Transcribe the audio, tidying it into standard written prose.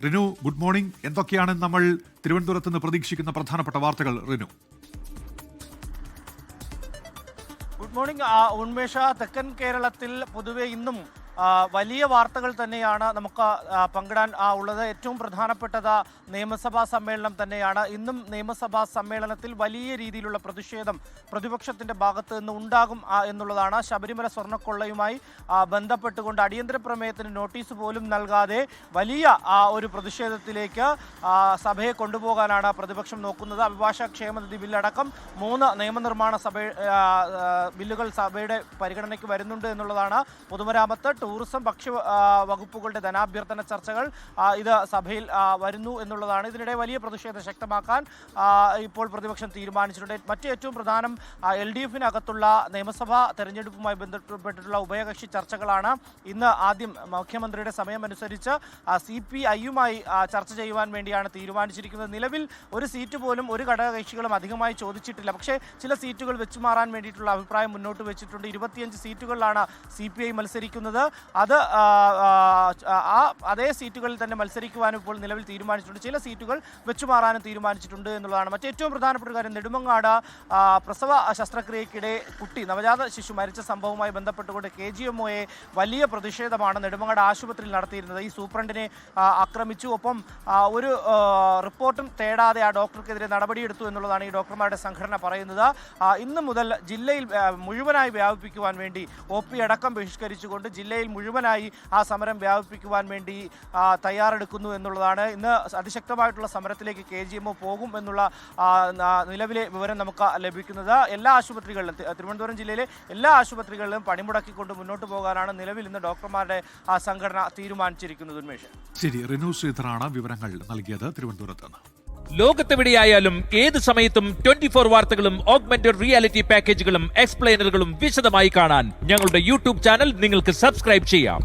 Rinu, good morning. എന്തൊക്കെയാണ് നമ്മൾ തിരുവനന്തപുരത്ത് നിന്ന് പ്രതീക്ഷിക്കുന്ന പ്രധാനപ്പെട്ട വാർത്തകൾ? റിനു. Good morning Unmesha. തെക്കൻ കേരളത്തിൽ പൊതുവെ ഇന്നും വലിയ വാർത്തകൾ തന്നെയാണ് നമുക്ക് പങ്കിടാൻ ഉള്ളത്. ഏറ്റവും പ്രധാനപ്പെട്ടത് നിയമസഭാ സമ്മേളനം തന്നെയാണ്. ഇന്നും നിയമസഭാ സമ്മേളനത്തിൽ വലിയ രീതിയിലുള്ള പ്രതിഷേധം പ്രതിപക്ഷത്തിന്റെ ഭാഗത്ത് നിന്ന് ഉണ്ടാകും എന്നുള്ളതാണ്. ശബരിമല സ്വർണ്ണക്കൊള്ളയുമായി ബന്ധപ്പെട്ടുകൊണ്ട് അടിയന്തര പ്രമേയത്തിന് നോട്ടീസ് പോലും നൽകാതെ വലിയ ഒരു പ്രതിഷേധത്തിലേക്ക് സഭയെ കൊണ്ടുപോകാനാണ് പ്രതിപക്ഷം നോക്കുന്നത്. അഭിഭാഷക ക്ഷേമനിധി ബില്ലടക്കം 3 നിയമനിർമ്മാണ ബില്ലുകൾ സഭയുടെ പരിഗണനയ്ക്ക് വരുന്നുണ്ട് എന്നുള്ളതാണ്. പൊതുമരാമത്ത്, ടൂറിസം, ഭക്ഷ്യ വകുപ്പുകളുടെ ധനാഭ്യർത്ഥന ചർച്ചകൾ ഇത് സഭയിൽ വരുന്നു എന്നുള്ളതാണ്. ഇതിനിടെ വലിയ പ്രതിഷേധം ശക്തമാക്കാൻ ഇപ്പോൾ പ്രതിപക്ഷം തീരുമാനിച്ചിട്ടുണ്ട്. മറ്റ് ഏറ്റവും പ്രധാനം LDF-നകത്തുള്ള നിയമസഭാ തെരഞ്ഞെടുപ്പുമായി ബന്ധപ്പെട്ടിട്ടുള്ള ഉഭയകക്ഷി ചർച്ചകളാണ്. ഇന്ന് ആദ്യം മുഖ്യമന്ത്രിയുടെ സമയമനുസരിച്ച് CPI-യുമായി ചർച്ച ചെയ്യുവാൻ വേണ്ടിയാണ് തീരുമാനിച്ചിരിക്കുന്നത്. നിലവിൽ ഒരു സീറ്റ് പോലും ഒരു ഘടകകക്ഷികളും അധികമായി ചോദിച്ചിട്ടില്ല. പക്ഷേ ചില സീറ്റുകൾ വെച്ചുമാറാൻ വേണ്ടിയിട്ടുള്ള അഭിപ്രായം മുന്നോട്ട് വെച്ചിട്ടുണ്ട്. 25 സീറ്റുകളിലാണ് CPI മത്സരിക്കുന്നത്. അത് അതേ സീറ്റുകളിൽ തന്നെ മത്സരിക്കുവാനും ഇപ്പോൾ നിലവിൽ തീരുമാനിച്ചിട്ടുണ്ട്. ചില സീറ്റുകൾ വെച്ചുമാറാനും തീരുമാനിച്ചിട്ടുണ്ട് എന്നുള്ളതാണ്. മറ്റേറ്റവും പ്രധാനപ്പെട്ട കാര്യം, നെടുമങ്ങാട് പ്രസവ ശസ്ത്രക്രിയക്കിടെ നവജാത ശിശു മരിച്ച സംഭവവുമായി ബന്ധപ്പെട്ടുകൊണ്ട് KGMOയെ വലിയ പ്രതിഷേധമാണ് നെടുമങ്ങാട് ആശുപത്രിയിൽ നടത്തിയിരുന്നത്. ഈ സൂപ്രണ്ടിനെ ആക്രമിച്ചു, ഒപ്പം ഒരു റിപ്പോർട്ടും തേടാതെ ആ ഡോക്ടർക്കെതിരെ നടപടിയെടുത്തു എന്നുള്ളതാണ് ഈ ഡോക്ടർമാരുടെ സംഘടന പറയുന്നത്. ഇന്ന് മുതൽ ജില്ലയിൽ മുഴുവനായി വ്യാപിപ്പിക്കുവാൻ വേണ്ടി OP അടക്കം ബഹിഷ്കരിച്ചുകൊണ്ട് ജില്ലയിൽ മുഴുവനായി ആ സമരം വ്യാപിപ്പിക്കുവാൻ വേണ്ടി തയ്യാറെടുക്കുന്നു എന്നുള്ളതാണ്. ഇന്ന് അതിശക്തമായിട്ടുള്ള സമരത്തിലേക്ക് KGMO പോകും എന്നുള്ള നിലവിലെ വിവരം നമുക്ക് ലഭിക്കുന്നത്. എല്ലാ ആശുപത്രികളിലും, തിരുവനന്തപുരം ജില്ലയിലെ എല്ലാ ആശുപത്രികളിലും പണിമുടക്കിക്കൊണ്ട് മുന്നോട്ട് പോകാനാണ് നിലവിൽ ഇന്ന് ഡോക്ടർമാരുടെ സംഘടന തീരുമാനിച്ചിരിക്കുന്നത്. ഉന്മേഷ്. ശരി, റിനു ശ്രീധറാണ് വിവരങ്ങൾ നൽകിയത് തിരുവനന്തപുരത്ത് നിന്ന്. ലോകത്തെവിടെയായാലും ഏത് സമയത്തും 24 വാർത്തകളും ഓഗ്മെന്റഡ് റിയാലിറ്റി പാക്കേജുകളും എക്സ്പ്ലെയിനറുകളും വിശദമായി കാണാൻ ഞങ്ങളുടെ യൂട്യൂബ് ചാനൽ നിങ്ങൾക്ക് സബ്സ്ക്രൈബ് ചെയ്യാം.